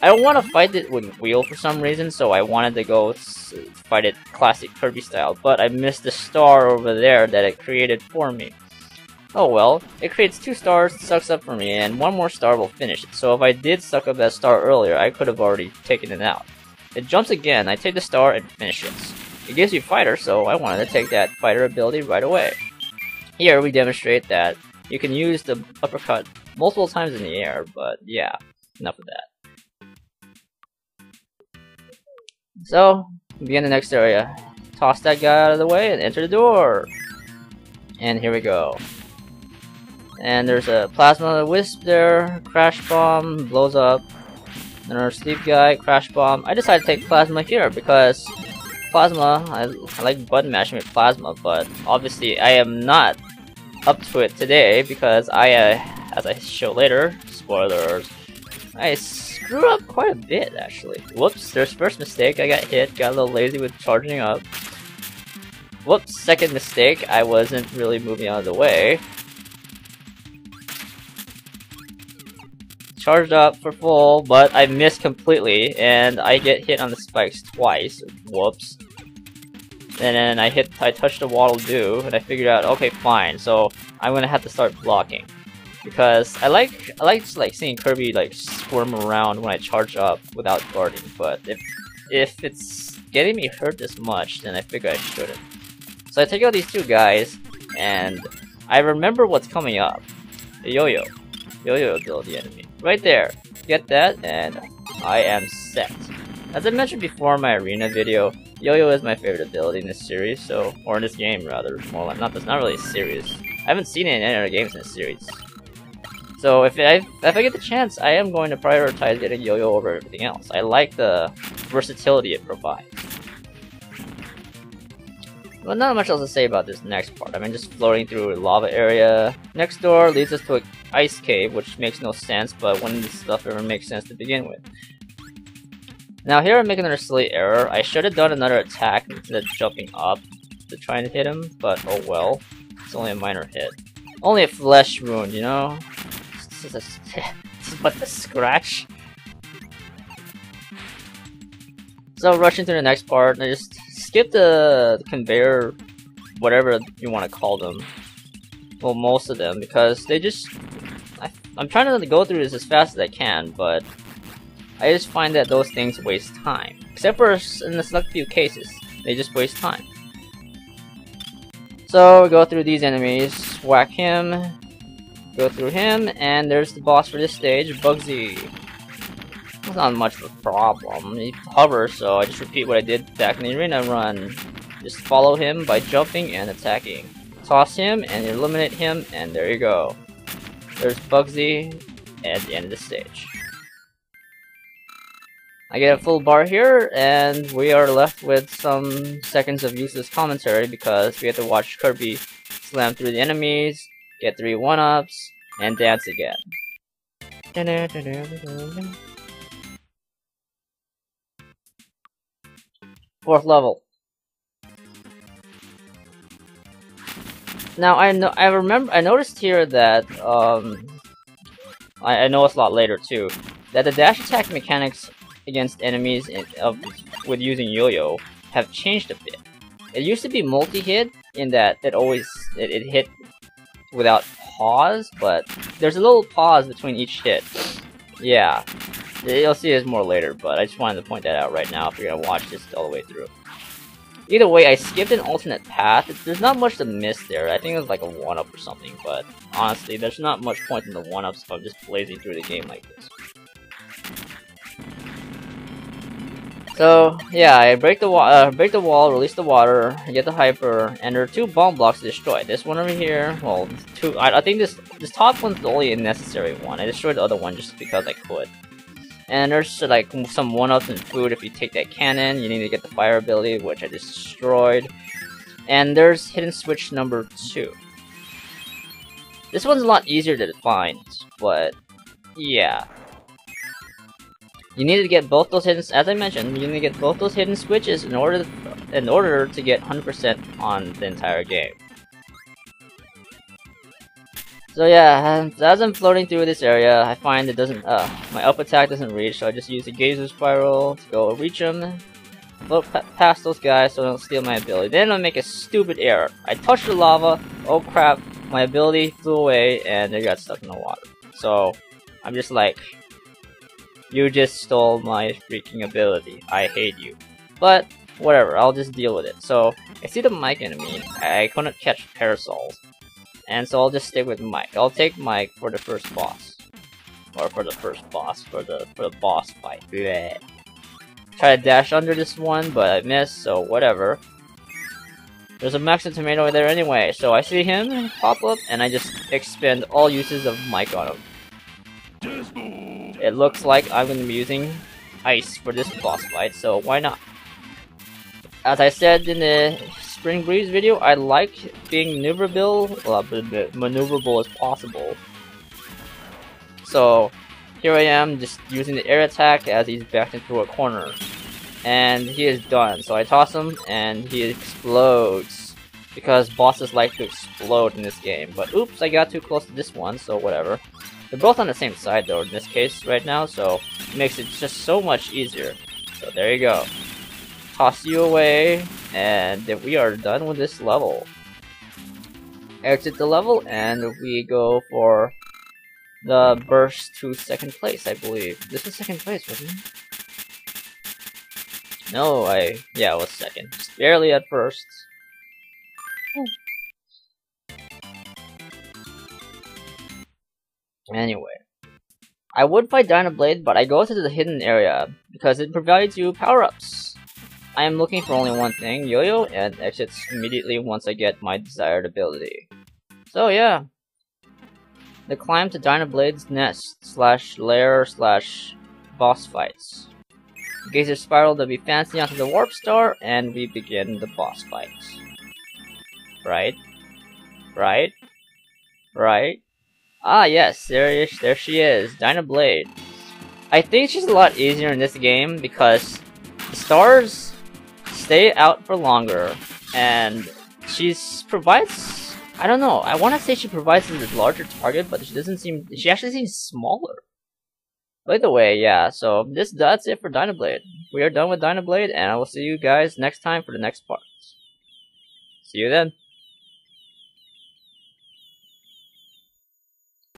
I don't want to fight it with wheel for some reason, so I wanted to go fight it classic Kirby style, but I missed the star over there that it created for me. Oh well, it creates 2 stars, sucks up for me, and 1 more star will finish it. So if I did suck up that star earlier, I could have already taken it out. It jumps again, I take the star and finish it. It gives you fighter, so I wanted to take that fighter ability right away. Here we demonstrate that you can use the uppercut multiple times in the air, but yeah, enough of that. So, begin the next area. Toss that guy out of the way and enter the door. And here we go. And there's a plasma wisp there, crash bomb, blows up. Another sleep guy, crash bomb. I decided to take plasma here because plasma, I like button mashing with plasma, but obviously I am not up to it today because as I show later, spoilers, I screwed up quite a bit actually. Whoops, there's first mistake, I got hit, got a little lazy with charging up. Whoops, second mistake, I wasn't really moving out of the way. Charged up for full, but I missed completely, and I get hit on the spikes twice. Whoops. And then I touched the Waddle Doo, and I figured out, okay, fine, so I'm gonna have to start blocking. Because I like seeing Kirby like squirm around when I charge up without guarding, but if it's getting me hurt this much, then I figure I shouldn't. So I take out these 2 guys, and I remember what's coming up. The yo-yo. Yo-yo ability enemy. Right there. Get that, and I am set. As I mentioned before in my arena video, yo-yo is my favorite ability in this series, so, or in this game rather, more like, not really a series. I haven't seen it in any other games in this series. So if I get the chance, I am going to prioritize getting yo-yo over everything else. I like the versatility it provides. Well, not much else to say about this next part. I mean, just floating through a lava area. Next door leads us to an ice cave, which makes no sense, but when this stuff ever makes sense to begin with. Now here I'm making another silly error. I should have done another attack instead of jumping up to try and hit him, but oh well. It's only a minor hit. Only a flesh wound, you know? This is but a scratch. So rushing to the next part, I just skip the conveyor, whatever you want to call them. Well, most of them, because they just... I'm trying to go through this as fast as I can, but I just find that those things waste time. Except for in the select few cases, they just waste time. So we go through these enemies, whack him, go through him, and there's the boss for this stage, Bugsy. It's not much of a problem. He hovers, so I just repeat what I did back in the arena run. Just follow him by jumping and attacking. Toss him and eliminate him, and there you go. There's Bugsy at the end of the stage. I get a full bar here, and we are left with some seconds of useless commentary because we have to watch Kirby slam through the enemies, get 3 1-ups, and dance again. Fourth level. Now I noticed here that I noticed a lot later too that the dash attack mechanics against enemies with using yo-yo have changed a bit. It used to be multi-hit in that it hit without pause, but there's a little pause between each hit. Yeah, you'll see this more later, but I just wanted to point that out right now if you're gonna watch this all the way through. Either way, I skipped an alternate path. There's not much to miss there. I think it was like a 1-up or something, but honestly, there's not much point in the 1-ups if I'm just blazing through the game like this. So yeah, I break the wall, release the water, get the hyper, and there are 2 bomb blocks to destroy. This one over here, well, 2. I think this top one's the only necessary one. I destroyed the other one just because I could. And there's like some 1-ups in food. If you take that cannon, you need to get the fire ability, which I just destroyed. And there's hidden switch number 2. This one's a lot easier to find, but yeah. You need to get both those hidden, as I mentioned, you need to get both those hidden switches in order to get 100% on the entire game. So yeah, as I'm floating through this area, I find it doesn't, my up attack doesn't reach, so I just use the Geyser Spiral to go reach them, float past those guys so they don't steal my ability. Then I make a stupid error. I touch the lava, oh crap, my ability flew away and it got stuck in the water. So, I'm just like, you just stole my freaking ability. I hate you. But, whatever, I'll just deal with it. So, I see the Mike enemy. I couldn't catch parasols. And so I'll just stick with Mike. I'll take Mike for the first boss. Or for the first boss, for the boss fight. Bleh. Try to dash under this one, but I missed, so whatever. There's a Mexican tomato there anyway, so I see him pop up, and I just expend all uses of Mike on him. It looks like I'm going to be using ice for this boss fight, so why not? As I said in the Spring Breeze video, I like being maneuverable as possible. So here I am just using the air attack as he's backed into a corner. And he is done. So I toss him and he explodes. Because bosses like to explode in this game. But oops, I got too close to this one, so whatever. They're both on the same side though in this case right now, so it makes it just so much easier. So there you go. Toss you away, and then we are done with this level. Exit the level, and we go for the burst to second place, I believe. This was second place, wasn't it? No, yeah, it was second. Just barely at first. Anyway. I would fight Dynablade, but I go to the hidden area, because it provides you power-ups. I am looking for only one thing, Yo-Yo, and exits immediately once I get my desired ability. So yeah. The climb to Dynablade's nest, /lair, /boss fights. Geyser Spiral to be fancy onto the Warp Star, and we begin the boss fights. Right? Right? Right? Ah yes, there she is, Dynablade. I think she's a lot easier in this game because the stars stay out for longer, and she provides, I don't know, I want to say she provides a larger target, but she actually seems smaller. By the way, yeah, so that's it for Dynablade. We are done with Dynablade, and I will see you guys next time for the next part. See you then.